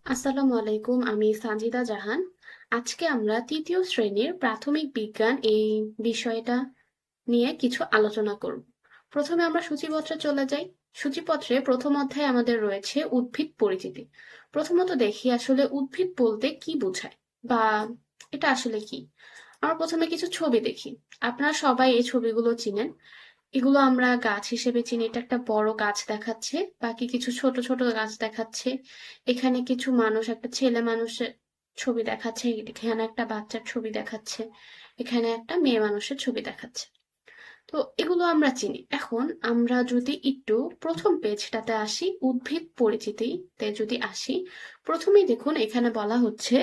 আসসালামু আলাইকুম, আমি সানজিদা জাহান। আজকে আমরা তৃতীয় শ্রেণীর প্রাথমিক বিজ্ঞান এই বিষয়টা নিয়ে কিছু আলোচনা করব। প্রথমে আমরা সূচিপত্রে চলে যাই। সূচিপত্রে প্রথম অধ্যায়ে আমাদের রয়েছে উদ্ভিদ পরিচিতি। প্রথমত দেখি আসলে উদ্ভিদ বলতে কি বোঝায়, বা এটা আসলে কি। আমরা প্রথমে কিছু ছবি দেখি। আপনারা সবাই এই ছবিগুলো চিনেন। এগুলো আমরা গাছ হিসেবে চিনি। এটা একটা বড় গাছ দেখাচ্ছে, বাকি কিছু ছোট ছোট গাছ দেখাচ্ছে। এখানে কিছু মানুষ, একটা ছেলে মানুষের ছবি দেখাচ্ছে, এখানে একটা বাচ্চার ছবি দেখাচ্ছে, এখানে একটা মেয়ে মানুষের ছবি দেখাচ্ছে। তো এগুলো আমরা চিনি। এখন আমরা যদি একটু প্রথম পেজটাতে আসি, উদ্ভিদ পরিচিতিতে যদি আসি, প্রথমেই দেখুন এখানে বলা হচ্ছে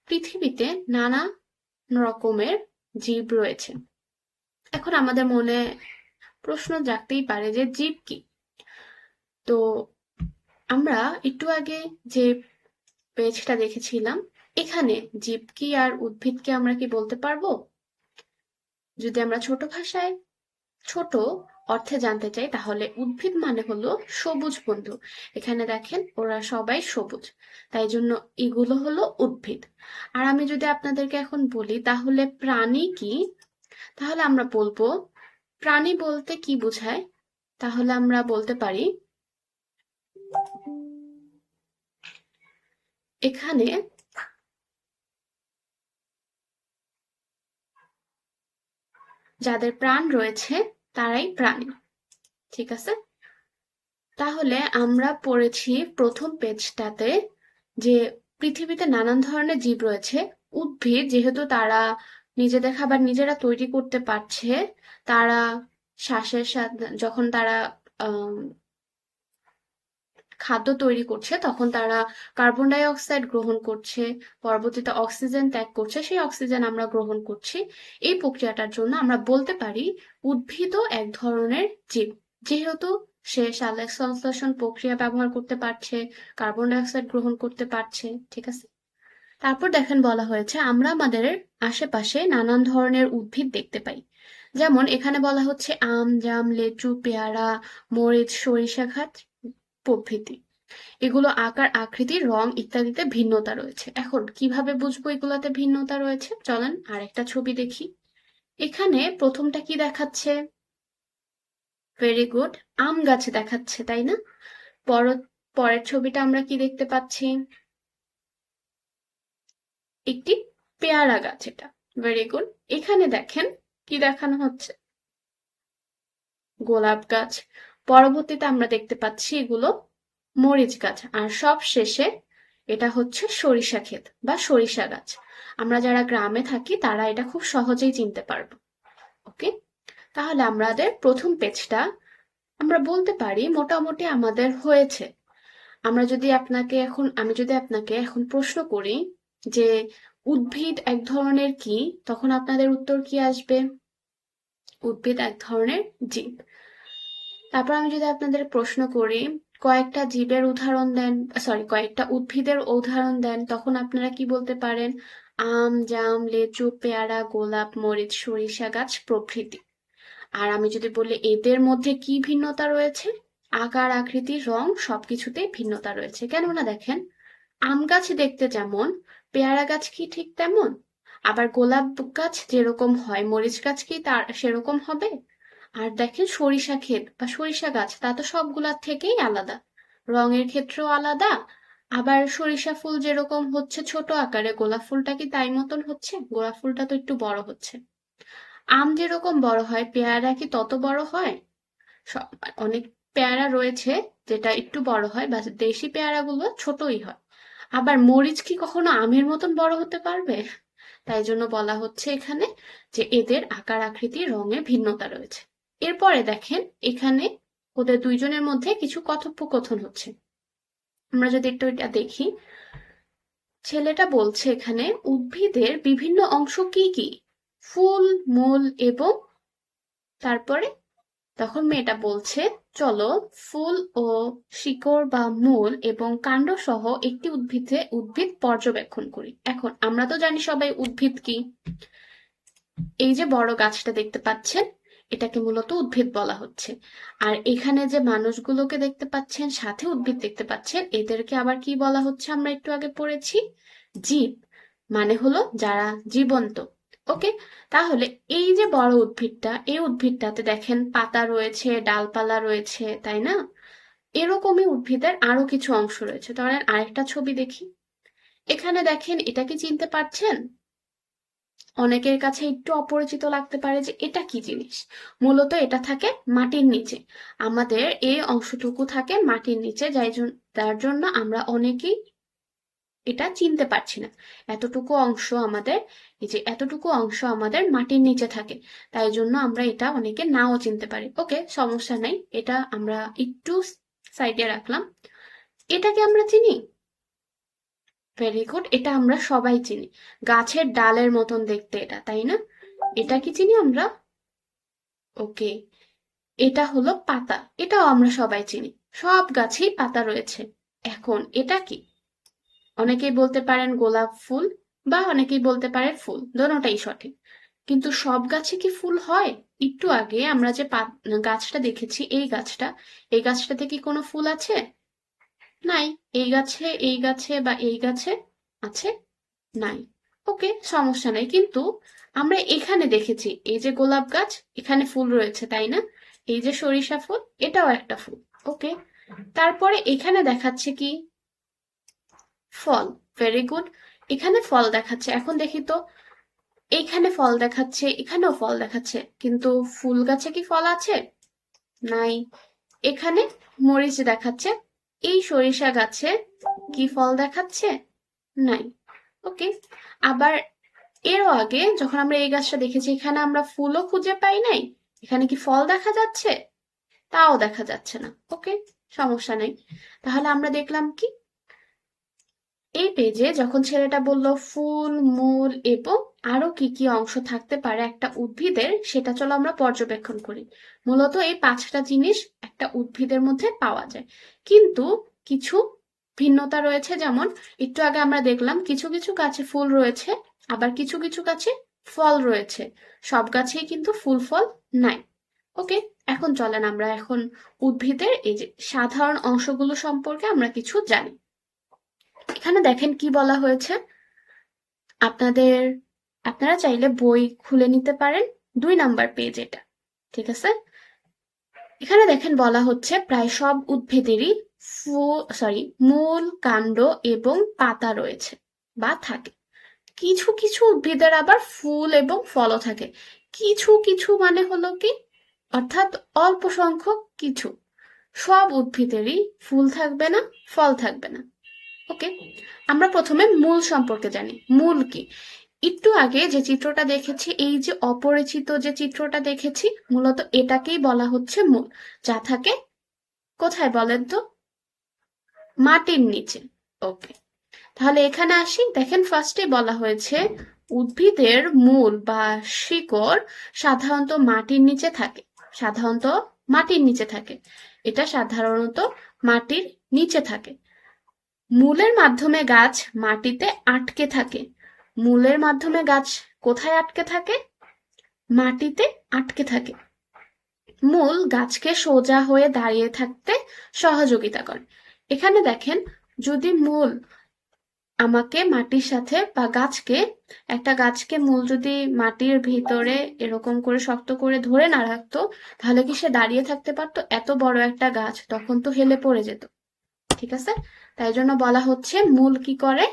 পৃথিবীতে নানা রকমের জীব রয়েছে। এখন আমাদের মনে প্রশ্ন জাগতেই পারে যে জীব কি। তো আমরা একটু আগে যে পেজটা দেখেছিলাম, এখানে জীব কি আর উদ্ভিদ কি আমরা কি বলতে পারবো? যদি আমরা ছোট ভাষায় ছোট অর্থে জানতে চাই, তাহলে উদ্ভিদ মানে হলো সবুজ বন্ধু। এখানে দেখেন ওরা সবাই সবুজ, তাই জন্য এগুলো হলো উদ্ভিদ। আর আমি যদি আপনাদেরকে এখন বলি তাহলে প্রাণী কি, তাহলে আমরা বলবো প্রাণী বলতে কি বোঝায়। তাহলে আমরা বলতে পারি এখানে যাদের প্রাণ রয়েছে তারাই প্রাণী। ঠিক আছে? তাহলে আমরা পড়েছি প্রথম পেজটাতে যে পৃথিবীতে নানান ধরনের জীব রয়েছে। উদ্ভিদ যেহেতু তারা নিজেদের খাবার নিজেরা তৈরি করতে পারছে, তারা শ্বাসের সাথে যখন তারা আহ খাদ্য তৈরি করছে তখন তারা কার্বন ডাই অক্সাইড গ্রহণ করছে, পরবর্তীতে অক্সিজেন ত্যাগ করছে, সেই অক্সিজেন আমরা গ্রহণ করছি। এই প্রক্রিয়াটার জন্য আমরা বলতে পারি উদ্ভিদও এক ধরনের জীব, যেহেতু সে সালোক সংশ্লেষণ প্রক্রিয়া ব্যবহার করতে পারছে, কার্বন ডাই অক্সাইড গ্রহণ করতে পারছে। ঠিক আছে? তারপর দেখেন বলা হয়েছে আমরা আমাদের আশেপাশে নানান ধরনের উদ্ভিদ দেখতে পাই। যেমন এখানে বলা হচ্ছে আম, জাম, লেচু, পেয়ারা, মরিচ, সরিষা গাছ প্রভৃতি। এগুলো আকার, আকৃতি, রং ইত্যাদিতে ভিন্নতা রয়েছে। এখন কিভাবে বুঝবো এগুলাতে ভিন্নতা রয়েছে? চলেন আরেকটা ছবি দেখি। এখানে প্রথমটা কি দেখাচ্ছে? ভেরি গুড, আম গাছ দেখাচ্ছে, তাই না? পর পরের ছবিটা আমরা কি দেখতে পাচ্ছি? একটি পেয়ারা গাছ। এটা ভেরি গুড। এখানে দেখেন কি দেখানো হচ্ছে? গোলাপ গাছ। পরবর্তীতে আমরা দেখতে পাচ্ছি এগুলো মরিচ গাছ। আর সব শেষে এটা হচ্ছে সরিষা ক্ষেত বা সরিষা গাছ। আমরা যারা গ্রামে থাকি তারা এটা খুব সহজেই চিনতে পারবো। ওকে, তাহলে আমাদের প্রথম পেজটা আমরা বলতে পারি মোটামুটি আমাদের হয়েছে। আমি যদি আপনাকে এখন প্রশ্ন করি যে উদ্ভিদ এক ধরনের কি, তখন আপনাদের উত্তর কি আসবে? উদ্ভিদ এক ধরনের জীব। তারপর আমি যদি আপনাদের প্রশ্ন করি কয়েকটা জীবের উদাহরণ দেন, সরি কয়েকটা উদ্ভিদের উদাহরণ দেন, তখন আপনারা কি বলতে পারেন? আম, জাম, লেচু, পেয়ারা, গোলাপ, মরিচ, সরিষা গাছ প্রভৃতি। আর আমি যদি বলি এদের মধ্যে কি ভিন্নতা রয়েছে, আকার, আকৃতি, রং সবকিছুতেই ভিন্নতা রয়েছে। কেননা দেখেন আম গাছ দেখতে যেমন, পেয়ারা গাছ কি ঠিক তেমন? আবার গোলাপ গাছ যেরকম হয় মরিচ গাছ কি তার সেরকম হবে? আর দেখেন সরিষা ক্ষেত বা সরিষা গাছ তা তো সবগুলার থেকেই আলাদা, রঙের ক্ষেত্রেও আলাদা। আবার সরিষা ফুল যেরকম হচ্ছে ছোট আকারে, গোলাপ ফুলটা কি তাই মতন হচ্ছে? গোলাপ ফুলটা তো একটু বড় হচ্ছে। আম যেরকম বড় হয় পেয়ারা কি তত বড় হয়? অনেক পেয়ারা রয়েছে যেটা একটু বড় হয়, বা দেশি পেয়ারাগুলো ছোটই হয়। আবার মরিচ কি কখনো আমের মতন বড় হতে পারবে? তাই জন্য বলা হচ্ছে এখানে যে এদের আকার, আকৃতি, রঙে ভিন্নতা রয়েছে। এরপরে দেখেন এখানে ওদের দুইজনের মধ্যে কিছু কথোপকথন হচ্ছে। আমরা যদি একটু এটা দেখি, ছেলেটা বলছে এখানে উদ্ভিদের বিভিন্ন অংশ কি কি? ফুল, মূল এবং তারপরে তখন মেয়েটা বলছে চলো ফুল ও শিকড় বা মূল এবং কাণ্ড সহ একটি উদ্ভিদ পর্যবেক্ষণ করি। এখন আমরা তো জানি সবাই উদ্ভিদ কি। এই যে বড় গাছটা দেখতে পাচ্ছেন, এটাকে মূলত উদ্ভিদ বলা হচ্ছে। আর এখানে যে মানুষগুলোকে দেখতে পাচ্ছেন, সাথে উদ্ভিদ দেখতে পাচ্ছেন, এদেরকে আবার কি বলা হচ্ছে আমরা একটু আগে পড়েছি, জীব। মানে হলো যারা জীবন্ত। ওকে, তাহলে এই যে বড় উদ্ভিদটা, এই উদ্ভিদটাতে দেখেন পাতা রয়েছে, ডালপালা রয়েছে, তাই না? এরকমই উদ্ভিদের আরো কিছু অংশ রয়েছে। তাহলে আরেকটা ছবি দেখি। এখানে দেখেন, এটা কি চিনতে পারছেন? অনেকের কাছে একটু অপরিচিত লাগতে পারে যে এটা কি জিনিস। মূলত এটা থাকে মাটির নিচে। আমাদের এই অংশটুকু থাকে মাটির নিচে, যার জন্য আমরা অনেকেই এটা চিনতে পারছি না। এতটুকু অংশ আমাদের, এই যে এতটুকু অংশ আমাদের মাটির নিচে থাকে, তাই জন্য আমরা এটা অনেকে নাও চিনতে পারি। ওকে, সমস্যা নাই, এটা আমরা একটু সাইডে রাখলাম। এটাকে আমরা চিনি। ভেরি গুড, এটা আমরা সবাই চিনি। গাছের ডালের মতন দেখতে এটা, তাই না? এটা কি চিনি আমরা? ওকে, এটা হলো পাতা। এটাও আমরা সবাই চিনি। সব গাছেই পাতা রয়েছে। এখন এটা কি? অনেকেই বলতে পারেন গোলাপ ফুল, বা অনেকেই বলতে পারেন ফুল, দোনোটাই সঠিক। কিন্তু সব গাছে কি ফুল হয়? একটু আগে আমরা যে গাছটা দেখেছি, এই গাছটাতে কি কোনো ফুল আছে? নাই। এই গাছে বা এই গাছে আছে? নাই। ওকে, সমস্যা নাই। কিন্তু আমরা এখানে দেখেছি, এই যে গোলাপ গাছ, এখানে ফুল রয়েছে, তাই না? এই যে সরিষা ফুল, এটাও একটা ফুল। ওকে, তারপরে এখানে দেখাচ্ছে কি? ফল। ভেরি গুড, এখানে ফল দেখাচ্ছে। এখন দেখি তো, এইখানে ফল দেখাচ্ছে, এখানেও ফল দেখাচ্ছে, কিন্তু ফুল গাছে কি ফল আছে? নাই। এখানে মরিচ দেখাচ্ছে, এই সরিষা গাছে কি ফল দেখাচ্ছে? নাই। ওকে, আবার এরও আগে যখন আমরা এই গাছটা দেখেছি, এখানে আমরা ফুলও খুঁজে পাই নাই। এখানে কি ফল দেখা যাচ্ছে? তাও দেখা যাচ্ছে না। ওকে, সমস্যা নেই। তাহলে আমরা দেখলাম কি, এই পেজে যখন ছেলেটা বলল ফুল, মূল এবং আরো কি কি অংশ থাকতে পারে একটা উদ্ভিদের, সেটা চলো আমরা পর্যবেক্ষণ করি। মূলত এই 5টা জিনিস একটা উদ্ভিদের মধ্যে পাওয়া যায়, কিন্তু কিছু ভিন্নতা রয়েছে। যেমন একটু আগে আমরা দেখলাম কিছু কিছু গাছে ফুল রয়েছে, আবার কিছু কিছু গাছে ফল রয়েছে। সব গাছেই কিন্তু ফুল ফল নাই। ওকে, এখন চলেন আমরা এখন উদ্ভিদের এই যে সাধারণ অংশগুলো সম্পর্কে আমরা কিছু জানি। এখানে দেখেন কি বলা হয়েছে। আপনাদের আপনারা চাইলে বই খুলে নিতে পারেন, 2 নাম্বার পেজ এটা। ঠিক আছে, এখানে দেখেন বলা হচ্ছে প্রায় সব উদ্ভিদেরই মূল, কাণ্ড এবং পাতা রয়েছে বা থাকে। কিছু কিছু উদ্ভিদের আবার ফুল এবং ফলও থাকে। কিছু কিছু মানে হলো কি, অর্থাৎ অল্প সংখ্যক কিছু। সব উদ্ভিদেরই ফুল থাকবে না, ফল থাকবে না। ওকে, আমরা প্রথমে মূল সম্পর্কে জানি। মূল কি? একটু আগে যে চিত্রটা দেখেছি, এই যে অপরিচিত যে চিত্রটা দেখেছি, মূলত এটাকেই বলা হচ্ছে মূল, যা থাকে কোথায় বলেন তো? মাটির নিচে। ওকে, তাহলে এখানে আসি। দেখেন ফার্স্টে বলা হয়েছে উদ্ভিদের মূল বা শিকড় সাধারণত মাটির নিচে থাকে। সাধারণত মাটির নিচে থাকে। এটা সাধারণত মাটির নিচে থাকে। মূলের মাধ্যমে গাছ মাটিতে আটকে থাকে। মূলের মাধ্যমে গাছ কোথায় আটকে থাকে? মাটিতে আটকে থাকে। মূল গাছকে সোজা হয়ে দাঁড়িয়ে থাকতে সহযোগিতা করে। এখানে দেখেন, যদি মূল আমাকে মাটির সাথে বা একটা গাছকে মূল যদি মাটির ভিতরে এরকম করে শক্ত করে ধরে না রাখতো, তাহলে কি সে দাঁড়িয়ে থাকতে পারতো? এত বড় একটা গাছ তখন তো হেলে পড়ে যেত। ঠিক আছে, তাই জন্য বলা হচ্ছে মূল কি করে?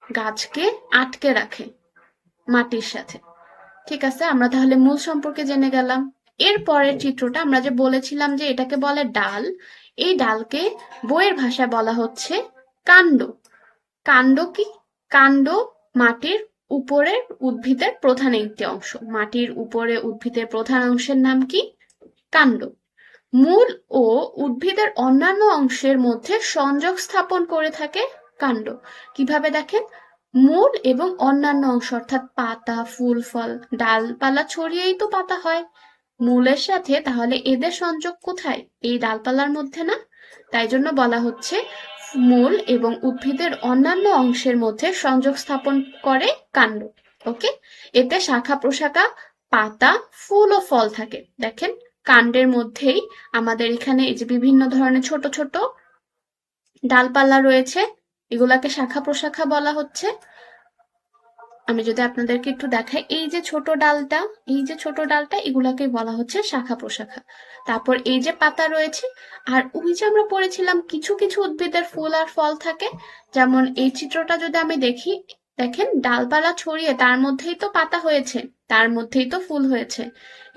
গাছকে আটকে রাখে মাটির সাথে। ঠিক আছে, আমরা তাহলে মূল সম্পর্কে জেনে গেলাম। এর পরের চিত্রটা আমরা যে বলেছিলাম যে এটাকে বলে ডাল, এই ডালকে বইয়ের ভাষায় বলা হচ্ছে কাণ্ড। কাণ্ড কি? কাণ্ড মাটির উপরের উদ্ভিদের প্রধান একটি অংশ। মাটির উপরে উদ্ভিদের প্রধান অংশের নাম কি? কাণ্ড। মূল ও উদ্ভিদের অন্যান্য অংশের মধ্যে সংযোগ স্থাপন করে থাকে কাণ্ড। কিভাবে দেখেন, মূল এবং অন্যান্য অংশ অর্থাৎ পাতা, ফুল, ফল, ডালপালা ছড়িয়েই তো পাতা হয় মূলের সাথে, তাহলে এদের সংযোগ কোথায়? এই ডালপালার মধ্যে না? তাই জন্য বলা হচ্ছে মূল এবং উদ্ভিদের অন্যান্য অংশের মধ্যে সংযোগ স্থাপন করে কাণ্ড। ওকে, এতে শাখা প্রশাখা পাতা, ফুল ও ফল থাকে। দেখেন কাণ্ডের মধ্যেই আমাদের এখানে এই যে বিভিন্ন ধরনের ছোট ছোট ডালপালা রয়েছে, এগুলাকে শাখা প্রশাখা বলা হচ্ছে। আমি যদি আপনাদেরকে একটু দেখাই, এই যে ছোট ডালটা, এই যে ছোট ডালটা, এগুলাকে বলা হচ্ছে শাখা প্রশাখা। তারপর এই যে পাতা রয়েছে, আর ওই যে আমরা পড়েছিলাম কিছু কিছু উদ্ভিদের ফুল আর ফল থাকে। যেমন এই চিত্রটা যদি আমি দেখি, দেখেন ডালপালা ছড়িয়ে তার মধ্যেই তো পাতা হয়েছে, তার মধ্যেই তো ফুল হয়েছে।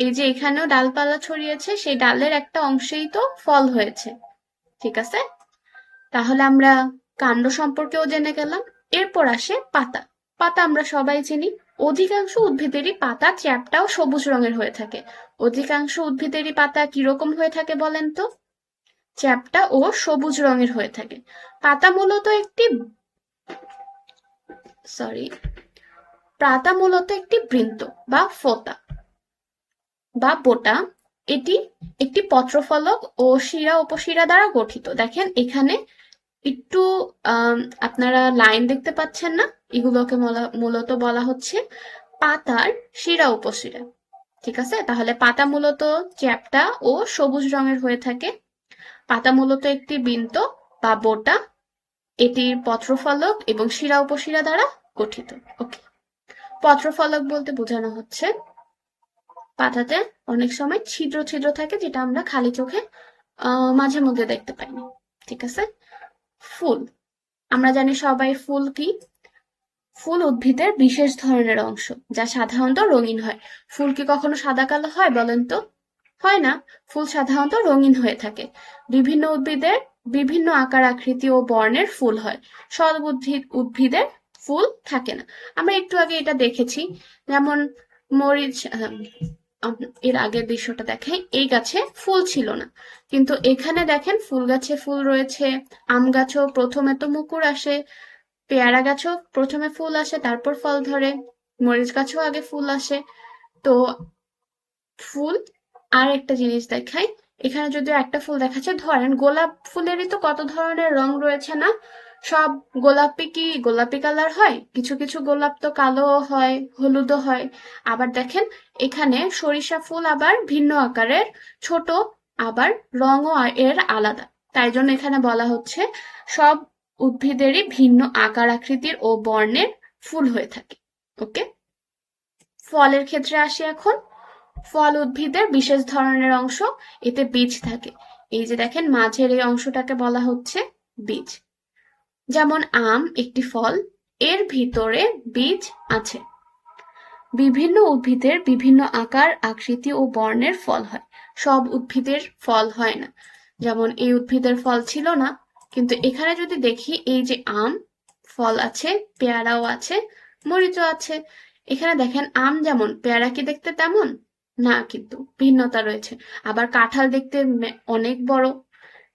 এই যে এখানেও ডালপালা ছড়িয়েছে, সেই ডালের একটা অংশেই তো ফল হয়েছে। ঠিক আছে, তাহলে আমরা কাণ্ড সম্পর্কেও জেনে গেলাম। এরপর আসে পাতা। পাতা আমরা সবাই চিনি। অধিকাংশ উদ্ভিদেরই পাতা চ্যাপ্টা ও সবুজ রঙের হয়ে থাকে। অধিকাংশ উদ্ভিদেরই পাতা কিরকম হয়ে থাকে বলেন তো? চ্যাপ্টা ও সবুজ রঙের হয়ে থাকে। পাতা মূলত একটি সরি পাতা মূলত একটি বৃন্ত বা ফোঁটা বা বোটা। এটি একটি পত্রফলক ও শিরা উপশিরা দ্বারা গঠিত। দেখেন এখানে একটু আপনারা লাইন দেখতে পাচ্ছেন না? এগুলোকে মূলত বলা হচ্ছে পাতার শিরা উপশিরা। ঠিক আছে, তাহলে পাতা মূলত চ্যাপ্টা ও সবুজ রঙের হয়ে থাকে। পাতা মূলত একটি বৃন্ত বা বোটা, এটির পত্রফলক এবং শিরা উপশিরা দ্বারা গঠিত। ওকে, পত্রফলক বলতে বোঝানো হচ্ছে পাতাতে অনেক সময় ছিদ্র ছিদ্র থাকে, যেটা আমরা খালি চোখে মাঝে মধ্যে দেখতে পাই না। ঠিক আছে, ফুল। আমরা জানি সবাই ফুল কি? ফুল উদ্ভিদের বিশেষ ধরনের অংশ, যা সাধারণত রঙিন হয়। ফুল কি কখনো সাদা কালো হয় বলেন তো? হয় না। ফুল সাধারণত রঙিন হয়ে থাকে। বিভিন্ন উদ্ভিদের বিভিন্ন আকার আকৃতি ও বর্ণের ফুল হয়। সব উদ্ভিদের ফুল থাকে না। আমরা একটু আগে এটা দেখেছি, যেমন মরিচ, এর আগের দৃশ্যটা দেখে, এই গাছে ফুল ছিল না, কিন্তু এখানে দেখেন ফুল গাছে ফুল রয়েছে। আম গাছও প্রথমে তো মুকুর আসে, পেয়ারা গাছও প্রথমে ফুল আসে তারপর ফল ধরে, মরিচ গাছও আগে ফুল আসে। তো ফুল, আর একটা জিনিস দেখাই, এখানে যদিও একটা ফুল দেখাচ্ছে, ধরেন গোলাপ ফুলেরই তো কত ধরনের রং রয়েছে না? সব গোলাপি কি গোলাপি কালার হয়? কিছু কিছু গোলাপ তো কালো হয়, হলুদও হয়। আবার দেখেন এখানে সরিষা ফুল আবার ভিন্ন আকারের, ছোট, আবার রঙও এর আলাদা। তাই জন্য এখানে বলা হচ্ছে সব উদ্ভিদেরই ভিন্ন আকার আকৃতির ও বর্ণের ফুল হয়ে থাকে। ওকে, ফলের ক্ষেত্রে আসি এখন। ফল উদ্ভিদের বিশেষ ধরনের অংশ, এতে বীজ থাকে। এই যে দেখেন মাঝের এই অংশটাকে বলা হচ্ছে বীজ। যেমন আম একটি ফল, এর ভিতরে বীজ আছে। বিভিন্ন উদ্ভিদের বিভিন্ন আকার আকৃতি ও বর্ণের ফল হয়। সব উদ্ভিদের ফল হয় না। যেমন এই উদ্ভিদের ফল ছিল না, কিন্তু এখানে যদি দেখি এই যে আম, ফল আছে, পেয়ারাও আছে, মরিচও আছে। এখানে দেখেন আম যেমন, পেয়ারা কি দেখতে তেমন না, কিন্তু ভিন্নতা রয়েছে। আবার কাঁঠাল দেখতে অনেক বড়।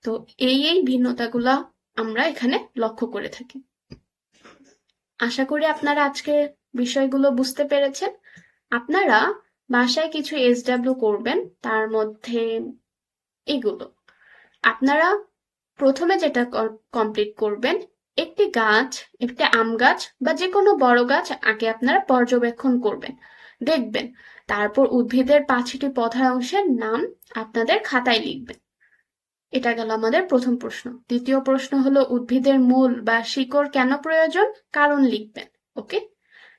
তো এই ভিন্নতাগুলা আমরা এখানে লক্ষ্য করে থাকি। আশা করি আপনারা আজকে বিষয়গুলো বুঝতে পেরেছেন। আপনারা বাসায় কিছু এসডব্লিউ করবেন, তার মধ্যে এগুলো আপনারা প্রথমে যেটা কমপ্লিট করবেন, একটি গাছ, একটি আম গাছ বা যে কোনো বড় গাছ আগে আপনারা পর্যবেক্ষণ করবেন, দেখবেন। তারপর উদ্ভিদের 5টি পধার অংশের নাম আপনাদের খাতায় লিখবেন। এটা গেল আমাদের প্রথম প্রশ্ন। দ্বিতীয় প্রশ্ন হলো উদ্ভিদের মূল বা শিকড় কেন প্রয়োজন? কারণ লিখবেন। ওকে,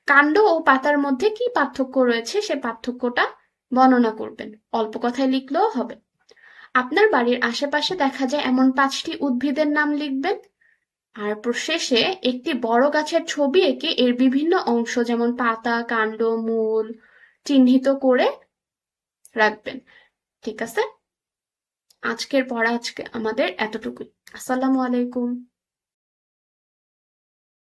কাণ্ড ও পাতার মধ্যে কি পার্থক্য রয়েছে সে পার্থক্যটা বর্ণনা করবেন। অল্প কথায় লিখলেও হবে। আপনার বাড়ির আশেপাশে দেখা যায় এমন 5টি উদ্ভিদের নাম লিখবেন। আর শেষে একটি বড় গাছের ছবি এঁকে এর বিভিন্ন অংশ যেমন পাতা, কাণ্ড, মূল চিহ্নিত করে রাখবেন। ঠিক আছে, আজকের পড়া আজকে আমাদের এতটুকুই। আসসালামু আলাইকুম।